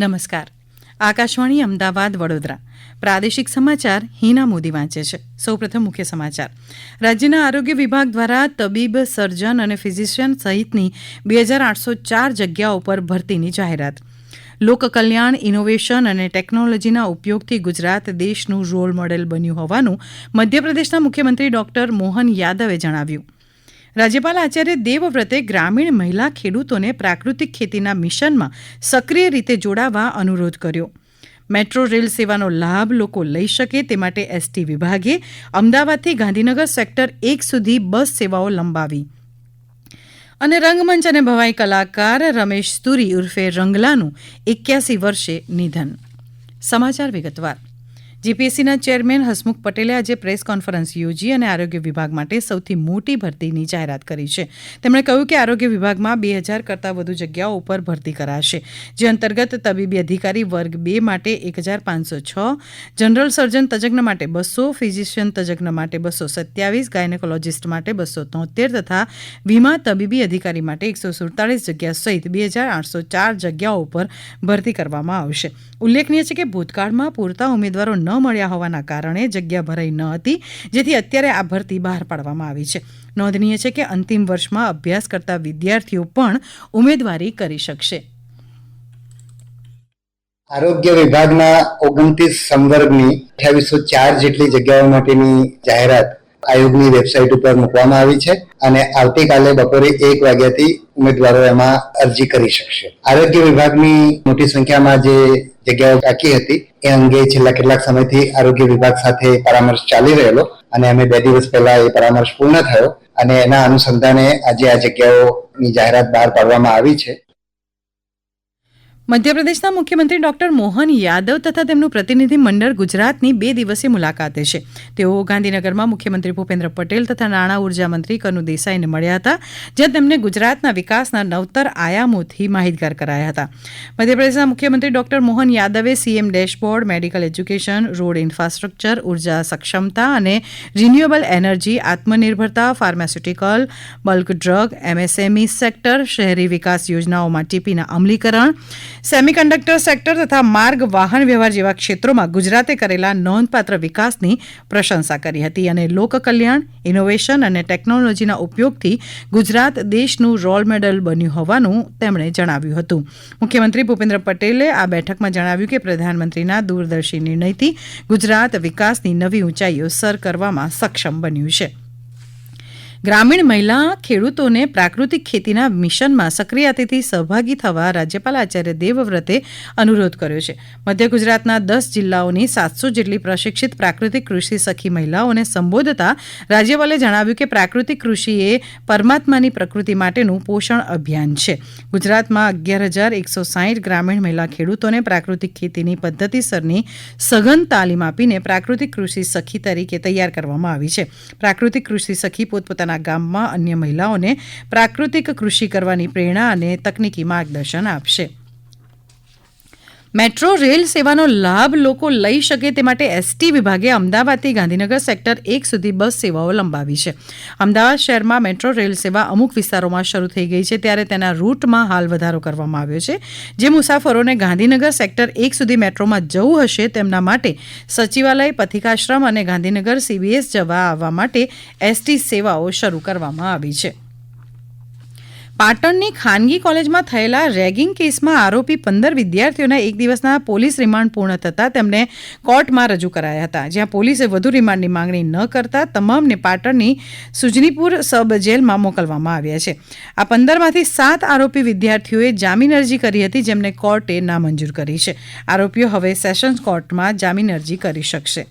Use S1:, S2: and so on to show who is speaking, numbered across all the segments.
S1: નમસ્કાર. આકાશવાણી અમદાવાદ વડોદરા પ્રાદેશિક સમાચાર હિના મોદી વાંચે છે. સૌપ્રથમ મુખ્ય સમાચાર. રાજ્યના આરોગ્ય વિભાગ દ્વારા તબીબ, સર્જન અને ફિઝિશિયન સહિતની 2804 જગ્યાઓ પર ભરતીની જાહેરાત. લોકકલ્યાણ, ઇનોવેશન અને ટેકનોલોજીના ઉપયોગથી ગુજરાત દેશનું રોલ મોડેલ બન્યું હોવાનું મધ્યપ્રદેશના મુખ્યમંત્રી ડોક્ટર મોહન યાદવે જણાવ્યું. રાજ્યપાલ આચાર્ય દેવવ્રતે ગ્રામીણ મહિલા ખેડૂતોને પ્રાકૃતિક ખેતીના મિશનમાં સક્રિય રીતે જોડાવા અનુરોધ કર્યો. મેટ્રો રેલ સેવાનો લાભ લોકો લઈ શકે તે માટે એસટી વિભાગે અમદાવાદથી ગાંધીનગર સેક્ટર 1 સુધી બસ સેવાઓ લંબાવી. અને રંગમંચ અને ભવાઈ કલાકાર રમેશ તુરી ઉર્ફે રંગલાનું 81 વર્ષે નિધન. સમાચાર વિગતવાર. જીપીએસસીના ચેરમેન હસમુખ પટેલે આજે પ્રેસ કોન્ફરન્સ યોજી અને આરોગ્ય વિભાગ માટે સૌથી મોટી ભરતીની જાહેરાત કરી છે. તેમણે કહ્યું કે આરોગ્ય વિભાગમાં 2000 કરતાં વધુ જગ્યાઓ ઉપર ભરતી કરાશે, જે અંતર્ગત તબીબી અધિકારી વર્ગ 2 માટે 1506, જનરલ સર્જન તજજ્ઞ માટે 200, ફિઝિશિયન તજજ્ઞ માટે 227, ગાયનેકોલોજીસ્ટ માટે 273 તથા વીમા તબીબી અધિકારી માટે 147 જગ્યા સહિત 2804 જગ્યાઓ ઉપર ભરતી કરવામાં આવશે. ઉલ્લેખનીય છે કે ભૂતકાળમાં પૂરતા ઉમેદવારો ન મળ્યા હોવાના કારણે જગ્યા ભરાઈ ન હતી, જેથી અત્યારે આ ભરતી બહાર પાડવામાં આવી છે. નોંધનીય છે કે અંતિમ વર્ષમાં અભ્યાસ કરતા વિદ્યાર્થીઓ પણ ઉમેદવારી કરી શકશે.
S2: આરોગ્ય વિભાગના 29 સંવર્ગની 2804 જેટલી જગ્યાઓ માટેની જાહેરાત આયોગની વેબસાઇટ ઉપર મૂકવામાં આવી છે અને આવતીકાલે બપોરે 1 વાગ્યાથી ઉમેદવારો એમાં અરજી કરી શકશે. આરોગ્ય વિભાગની મોટી સંખ્યામાં જે જગ્યાઓ બાકી હતી એ અંગે છેલ્લા કેટલાક સમયથી આરોગ્ય વિભાગ સાથે પરામર્શ ચાલી રહેલો અને અમે 2 દિવસ પહેલા એ પરામર્શ પૂર્ણ થયો અને એના અનુસંધાને આજે આ જગ્યાઓની જાહેરાત બહાર પાડવામાં આવી છે.
S1: મધ્યપ્રદેશના મુખ્યમંત્રી ડોક્ટર મોહન યાદવ તથા તેમનું પ્રતિનિધિ મંડળ ગુજરાતની 2 દિવસીય મુલાકાતે છે. તેઓ ગાંધીનગરમાં મુખ્યમંત્રી ભૂપેન્દ્ર પટેલ તથા નાણાં ઉર્જા મંત્રી કનુ દેસાઈને મળ્યા હતા, જ્યાં તેમને ગુજરાતના વિકાસના નવતર આયામોથી માહિતગાર કરાયા હતા. મધ્યપ્રદેશના મુખ્યમંત્રી ડોક્ટર મોહન યાદવે CM dashboard, medical education, road infrastructure, ઉર્જા સક્ષમતા અને રિન્યુએબલ એનર્જી, આત્મનિર્ભરતા, pharmaceutical, bulk drug, MSME sector, શહેરી વિકાસ યોજનાઓમાં ટીપીના અમલીકરણ, સેમિકન્ડક્ટર સેક્ટર તથા માર્ગ વાહન વ્યવહાર જેવા ક્ષેત્રોમાં ગુજરાતે કરેલા નોંધપાત્ર વિકાસની પ્રશંસા કરી હતી અને લોકકલ્યાણ, ઇનોવેશન અને ટેકનોલોજીના ઉપયોગથી ગુજરાત દેશનું રોલ મોડેલ બન્યું હોવાનું તેમણે જણાવ્યું હતું. મુખ્યમંત્રી ભૂપેન્દ્ર પટેલે આ બેઠકમાં જણાવ્યું કે પ્રધાનમંત્રીના દૂરદર્શી નિર્ણયથી ગુજરાત વિકાસની નવી ઊંચાઈઓ સર કરવામાં સક્ષમ બન્યું છે. ગ્રામીણ મહિલા ખેડૂતોને પ્રાકૃતિક ખેતીના મિશનમાં સક્રિયતાથી સહભાગી થવા રાજ્યપાલ આચાર્ય દેવવ્રતે અનુરોધ કર્યો છે. મધ્ય ગુજરાતના 10 જિલ્લાઓની 700 જેટલી પ્રશિક્ષિત પ્રાકૃતિક કૃષિ સખી મહિલાઓને સંબોધતા રાજ્યપાલે જણાવ્યું કે પ્રાકૃતિક કૃષિ એ પરમાત્માની પ્રકૃતિ માટેનું પોષણ અભિયાન છે. ગુજરાતમાં 11160 ગ્રામીણ મહિલા ખેડૂતોને પ્રાકૃતિક ખેતીની પદ્ધતિસરની સઘન તાલીમ આપીને પ્રાકૃતિક કૃષિ સખી તરીકે તૈયાર કરવામાં આવી છે. પ્રાકૃતિક કૃષિ સખી પોતપોતાના ગામમાં અન્ય મહિલાઓને પ્રાકૃતિક કૃષિ કરવાની પ્રેરણા અને તકનીકી માર્ગદર્શન આપશે. મેટ્રો રેલ સેવાનો લાભ લોકો લઈ શકે તે માટે એસટી વિભાગે અમદાવાદથી ગાંધીનગર સેક્ટર 1 સુધી બસ સેવાઓ લંબાવી છે. અમદાવાદ શહેરમાં મેટ્રો રેલ સેવા અમુક વિસ્તારોમાં શરૂ થઈ ગઈ છે, ત્યારે તેના રૂટમાં હાલ વધારો કરવામાં આવ્યો છે. જે મુસાફરોને ગાંધીનગર સેક્ટર 1 સુધી મેટ્રોમાં જવું હશે તેમના માટે સચિવાલય, પથિકાશ્રમ અને ગાંધીનગર સીબીએસ જવા આવવા માટે એસટી સેવાઓ શરૂ કરવામાં આવી છે. પાટણની ખાનગી કોલેજમાં થયેલા રેગિંગ કેસમાં આરોપી 15 વિદ્યાર્થીઓના 1 દિવસના પોલીસ રિમાન્ડ પૂર્ણ થતાં તેમને કોર્ટમાં રજૂ કરાયા હતા, જ્યાં પોલીસે વધુ રિમાન્ડની માંગણી ન કરતા તમામને પાટણની સુજનીપુર સબ જેલમાં મોકલવામાં આવ્યા છે. આ 15માંથી 7 આરોપી વિદ્યાર્થીઓએ જામીન અરજી કરી હતી, જેમને કોર્ટે નામંજૂર કરી છે. આરોપીઓ હવે સેશન્સ કોર્ટમાં જામીન અરજી કરી શકશે.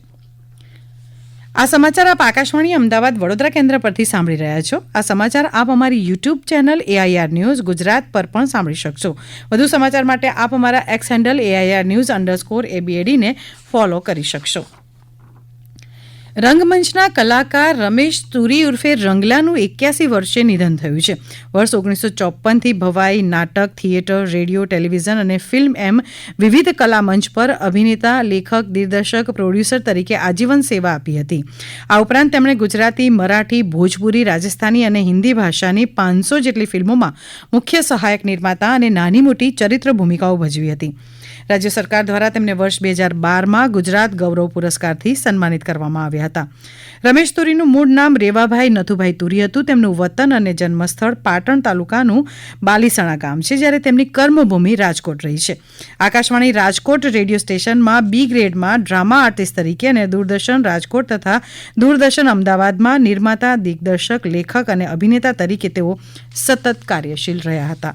S1: આ સમાચાર આપ આકાશવાણી અમદાવાદ વડોદરા કેન્દ્ર પરથી સાંભળી રહ્યા છો. આ સમાચાર આપ અમારી YouTube channel AIR news Gujarat પર પણ સાંભળી શકશો. વધુ સમાચાર માટે આપ અમારા એક્સ હેન્ડલ AIR_ABAD ને ફોલો કરી શકશો. રંગમંચના કલાકાર રમેશ તુરી ઉર્ફે રંગલાનું 81 વર્ષે નિધન થયું છે. વર્ષ 1954થી ભવાઈ, નાટક, થિયેટર, રેડિયો, ટેલિવિઝન અને ફિલ્મ એમ વિવિધ કલા મંચ પર અભિનેતા, લેખક, દિગ્દર્શક, પ્રોડ્યુસર તરીકે આજીવન સેવા આપી હતી. આ ઉપરાંત તેમણે ગુજરાતી, મરાઠી, ભોજપુરી, રાજસ્થાની અને હિન્દી ભાષાની 500 જેટલી ફિલ્મોમાં મુખ્ય સહાયક નિર્માતા અને નાની મોટી ચરિત્ર ભૂમિકાઓ ભજવી હતી. રાજ્ય સરકાર દ્વારા તેમને વર્ષ 2012માં ગુજરાત ગૌરવ પુરસ્કારથી સન્માનિત કરવામાં આવ્યા હતા. રમેશ તુરીનું મૂળ નામ રેવાભાઈ નથુભાઈ તુરી હતું. તેમનું વતન અને જન્મસ્થળ પાટણ તાલુકાનું બાલીસણા ગામ છે, જ્યારે તેમની કર્મભૂમિ રાજકોટ રહી છે. આકાશવાણી રાજકોટ રેડિયો સ્ટેશનમાં બી ગ્રેડમાં ડ્રામા આર્ટિસ્ટ તરીકે અને દૂરદર્શન રાજકોટ તથા દૂરદર્શન અમદાવાદમાં નિર્માતા, દિગ્દર્શક, લેખક અને અભિનેતા તરીકે તેઓ સતત કાર્યશીલ રહ્યા હતા.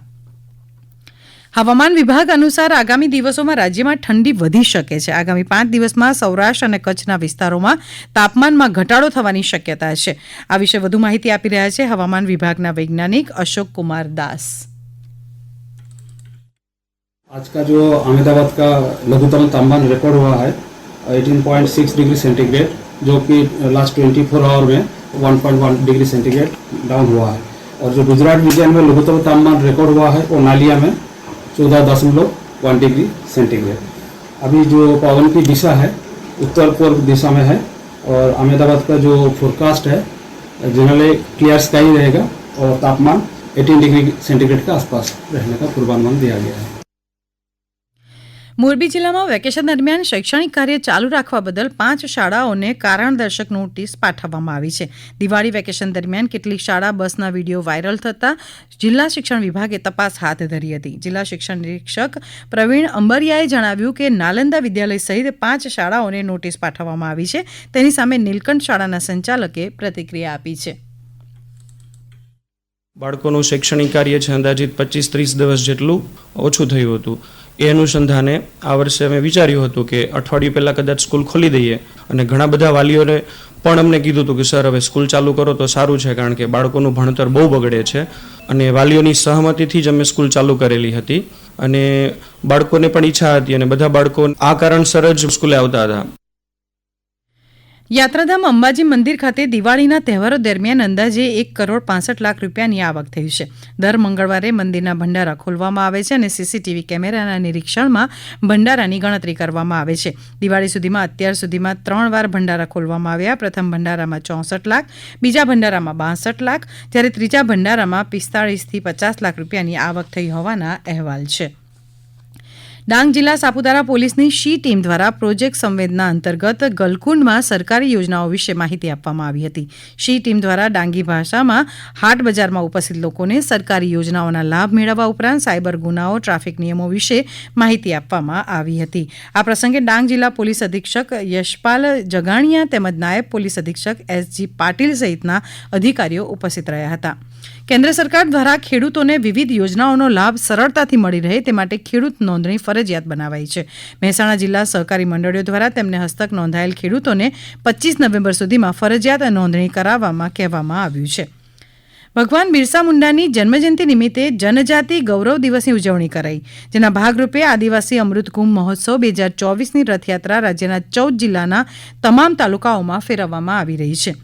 S1: હવામાન વિભાગ અનુસાર આગામી દિવસોમાં રાજ્યમાં ઠંડી વધી શકે છે. આગામી 5 દિવસમાં સૌરાષ્ટ્ર અને કચ્છના વિસ્તારોમાં તાપમાનમાં ઘટાડો થવાની શક્યતા છે. આ વિશે વધુ માહિતી આપી રહ્યા છે હવામાન વિભાગના વૈજ્ઞાનિક અશોક કુમાર દાસ.
S3: आज का जो अहमदाबाद का लघुत्तम तापमान रिकॉर्ड हुआ है 18.6 डिग्री सेंटीग्रेड, जो कि लास्ट 24 आवर में 1.1 डिग्री सेंटीग्रेड डाउन हुआ है. और जो गुजरात रीजन में लघुत्तम तापमान रिकॉर्ड हुआ है वो नालिया में 14.1 डिग्री सेंटीग्रेड. अभी जो पवन की दिशा है उत्तर पूर्व दिशा में है और अहमदाबाद का जो फोरकास्ट है जनरली क्लियर स्काई रहेगा और तापमान 18 डिग्री सेंटीग्रेड के आसपास रहने का पूर्वानुमान दिया गया है.
S1: મોરબી જિલ્લામાં વેકેશન દરમિયાન શૈક્ષણિક કાર્ય ચાલુ રાખવા બદલ 5 શાળાઓને કારણદર્શક નોટિસ પાઠવવામાં આવી છે. દિવાળી વેકેશન દરમિયાન કેટલીક શાળા બસના વિડીયો વાયરલ થતા જિલ્લા શિક્ષણ વિભાગે તપાસ હાથ ધરી હતી. જિલ્લા શિક્ષણ નિરીક્ષક પ્રવીણ અંબરિયાએ જણાવ્યું કે નાલંદા વિદ્યાલય સહિત 5 શાળાઓને નોટિસ પાઠવવામાં આવી છે. તેની સામે નીલકંઠ શાળાના સંચાલકે પ્રતિક્રિયા આપી છે.
S4: બાળકોનું શૈક્ષણિક કાર્ય છે અંદાજિત 25-30 દિવસ જેટલું ઓછું થયું હતું. એ અનુસંધાને આ વર્ષે અમે વિચાર્યું હતું કે અઠવાડિયું પહેલાં કદાચ સ્કૂલ ખોલી દઈએ, અને ઘણા બધા વાલીઓને પણ અમને કીધું હતું કે સર હવે સ્કૂલ ચાલુ કરો તો સારું છે, કારણ કે બાળકોનું ભણતર બહુ બગડે છે. અને વાલીઓની સહમતિથી જ અમે સ્કૂલ ચાલુ કરેલી હતી અને બાળકોને પણ ઈચ્છા હતી અને બધા બાળકો આ કારણસર જ સ્કૂલે આવતા હતા.
S1: યાત્રાધામ અંબાજી મંદિર ખાતે દિવાળીના તહેવારો દરમિયાન અંદાજે 1,65 લાખ રૂપિયાની આવક થઈ છે. દર મંગળવારે મંદિરના ભંડારા ખોલવામાં આવે છે અને સીસીટીવી કેમેરાના નિરીક્ષણમાં ભંડારાની ગણતરી કરવામાં આવે છે. દિવાળી સુધીમાં અત્યાર સુધીમાં 3 વાર ભંડારા ખોલવામાં આવ્યા. પ્રથમ ભંડારામાં 64 લાખ, બીજા ભંડારામાં 62 લાખ, જ્યારે ત્રીજા ભંડારામાં 45 થી 50 લાખ રૂપિયાની આવક થઈ હોવાના અહેવાલ છે. ડાંગ જિલ્લા સાપુતારા પોલીસની શી ટીમ દ્વારા પ્રોજેક્ટ સંવેદના અંતર્ગત ગલકુંડમાં સરકારી યોજનાઓ વિશે માહિતી આપવામાં આવી હતી. શી ટીમ દ્વારા ડાંગી ભાષામાં હાટ બજારમાં ઉપસ્થિત લોકોને સરકારી યોજનાઓના લાભ મેળવવા ઉપરાંત સાયબર ગુનાઓ, ટ્રાફિક નિયમો વિશે માહિતી આપવામાં આવી હતી. આ પ્રસંગે ડાંગ જિલ્લા પોલીસ અધિક્ષક યશપાલ જગાણીયા તેમજ નાયબ પોલીસ અધિક્ષક એસજી પાટીલ સહિતના અધિકારીઓ ઉપસ્થિત રહ્યા હતા. કેન્દ્ર સરકાર દ્વારા ખેડૂતોને વિવિધ યોજનાઓનો લાભ સરળતાથી મળી રહે તે માટે ખેડૂત નોંધણી ફરજિયાત બનાવાઈ છે. મહેસાણા જિલ્લા સહકારી મંડળીઓ દ્વારા તેમને હસ્તક નોંધાયેલ ખેડૂતોને 25 નવેમ્બર સુધીમાં ફરજિયાત નોંધણી કરાવવામાં કહેવામાં આવ્યું છે. ભગવાન બિરસા મુંડાની જન્મજયંતિ નિમિત્તે જનજાતિ ગૌરવ દિવસની ઉજવણી કરાઈ, જેના ભાગરૂપે આદિવાસી અમૃતકુંભ મહોત્સવ 2024ની રથયાત્રા રાજ્યના 14 જિલ્લાના તમામ તાલુકાઓમાં ફેરવવામાં આવી રહી છે.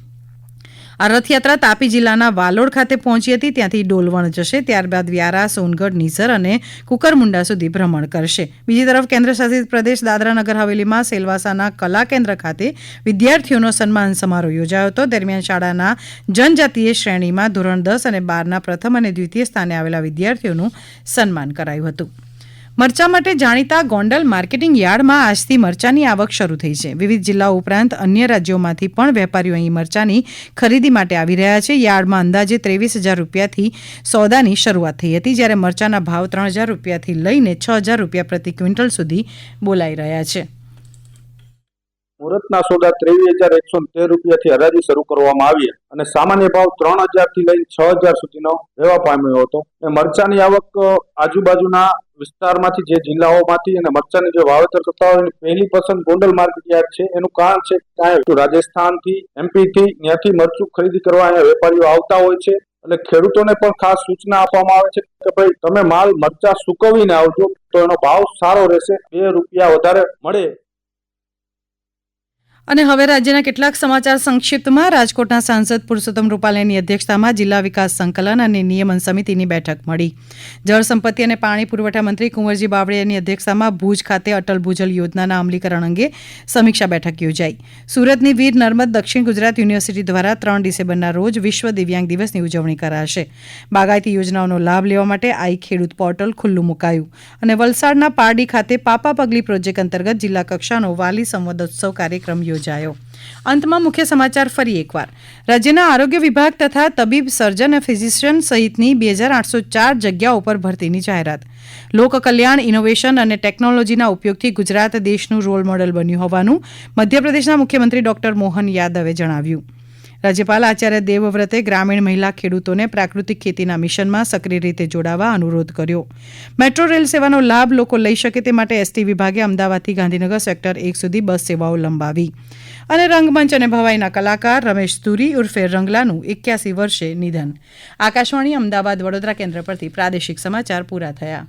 S1: આ રથયાત્રા તાપી જિલ્લાના વાલોડ ખાતે પહોંચી હતી. ત્યાંથી ડોલવણ જશે, ત્યારબાદ વ્યારા, સોનગઢ, નીસર અને કુકરમુંડા સુધી ભ્રમણ કરશે. બીજી તરફ કેન્દ્રશાસિત પ્રદેશ દાદરા નગર હવેલીમાં સેલવાસાના કલા કેન્દ્ર ખાતે વિદ્યાર્થીઓનો સન્માન સમારોહ યોજાયો હતો. દરમિયાન શાળાના જનજાતીય શ્રેણીમાં ધોરણ 10 અને 12ના પ્રથમ અને દ્વિતીય સ્થાને આવેલા વિદ્યાર્થીઓનું સન્માન કરાયું હતું. મરચા માટે જાણીતા ગોંડલ માર્કેટિંગ યાર્ડમાં આજથી મરચાની આવક શરૂ થઈ છે. વિવિધ જિલ્લાઓ ઉપરાંત અન્ય રાજ્યોમાંથી પણ વેપારીઓ અહીં મરચાની ખરીદી માટે આવી રહ્યા છે. યાર્ડમાં અંદાજે 23,000 રૂપિયાથી સોદાની શરૂઆત થઈ હતી, જ્યારે મરચાના ભાવ 3,000 રૂપિયાથી લઈને 6,000 રૂપિયા પ્રતિ ક્વિન્ટલ સુધી બોલાઈ રહ્યા છે.
S5: મુહૂર્તના સોદા 23,113 રૂપિયાથી હરાજી શરૂ કરવામાં આવી અને સામાન્ય ભાવ 3,000 થી લઈને 6,000 સુધીનો રહેવા પામ્યો હતો. મરચાની આવક આજુબાજુના વિસ્તારમાંથી, જે જિલ્લાઓમાંથી અને મરચાની જે વાવેતર થતા હોય પહેલી પસંદ ગોંડલ માર્કેટ યાર્ડ છે. એનું કારણ છે કે રાજસ્થાનથી, એમપીથી ત્યાંથી મરચું ખરીદી કરવા અહીંયા વેપારીઓ આવતા હોય છે. એટલે ખેડૂતોને પણ ખાસ સૂચના આપવામાં આવે છે કે ભાઈ તમે માલ મરચા સુકવીને આવજો તો એનો ભાવ સારો રહેશે, 2 રૂપિયા વધારે મળે.
S1: અને હવે રાજ્યના કેટલાક સમાચાર સંક્ષિપ્તમાં. રાજકોટના સાંસદ પુરુષોત્તમ રૂપાલાની અધ્યક્ષતામાં જિલ્લા વિકાસ સંકલન અને નિયમન સમિતિની બેઠક મળી. જળ સંપત્તિ અને પાણી પુરવઠા મંત્રી કુંવરજી બાવળિયાની અધ્યક્ષતામાં ભુજ ખાતે અટલ ભૂજલ યોજનાના અમલીકરણ અંગે સમીક્ષા બેઠક યોજાઈ. સુરતની વીર નર્મદ દક્ષિણ ગુજરાત યુનિવર્સિટી દ્વારા 3 ડિસેમ્બરના રોજ વિશ્વ દિવ્યાંગ દિવસની ઉજવણી કરાશે. બાગાયતી યોજનાઓનો લાભ લેવા માટે આઈ ખેડૂત પોર્ટલ ખુલ્લું મુકાયું. અને વલસાડના પારડી ખાતે પાપા પગલી પ્રોજેક્ટ અંતર્ગત જિલ્લા કક્ષાનો વાલી સંવાદોત્સવ કાર્યક્રમ યોજાયો. અંતમાં મુખ્ય સમાચાર ફરી એકવાર. રાજ્યના આરોગ્ય વિભાગ તથા તબીબ, સર્જન અને ફિઝિશિયન સહિતની 2804 જગ્યાઓ પર ભરતીની જાહેરાત. લોક કલ્યાણ, ઇનોવેશન અને ટેકનોલોજીના ઉપયોગથી ગુજરાત દેશનું રોલ મોડેલ બન્યું હોવાનું મધ્યપ્રદેશના મુખ્યમંત્રી ડોક્ટર મોહન યાદવે જણાવ્યું. રાજ્યપાલ આચાર્ય દેવવ્રતે ગ્રામીણ મહિલા ખેડૂતોને પ્રાકૃતિક ખેતીના મિશનમાં સક્રિય રીતે જોડાવા અનુરોધ કર્યો. મેટ્રો રેલ સેવાનો લાભ લોકો લઈ શકે તે માટે એસટી વિભાગે અમદાવાદથી ગાંધીનગર સેક્ટર 1 સુધી બસ સેવાઓ લંબાવી. અને રંગમંચ અને ભવાઈના કલાકાર રમેશ તુરી ઉર્ફે રંગલાનું 81 વર્ષે નિધન. આકાશવાણી અમદાવાદ વડોદરા કેન્દ્ર પરથી પ્રાદેશિક સમાચાર પૂરા થયા.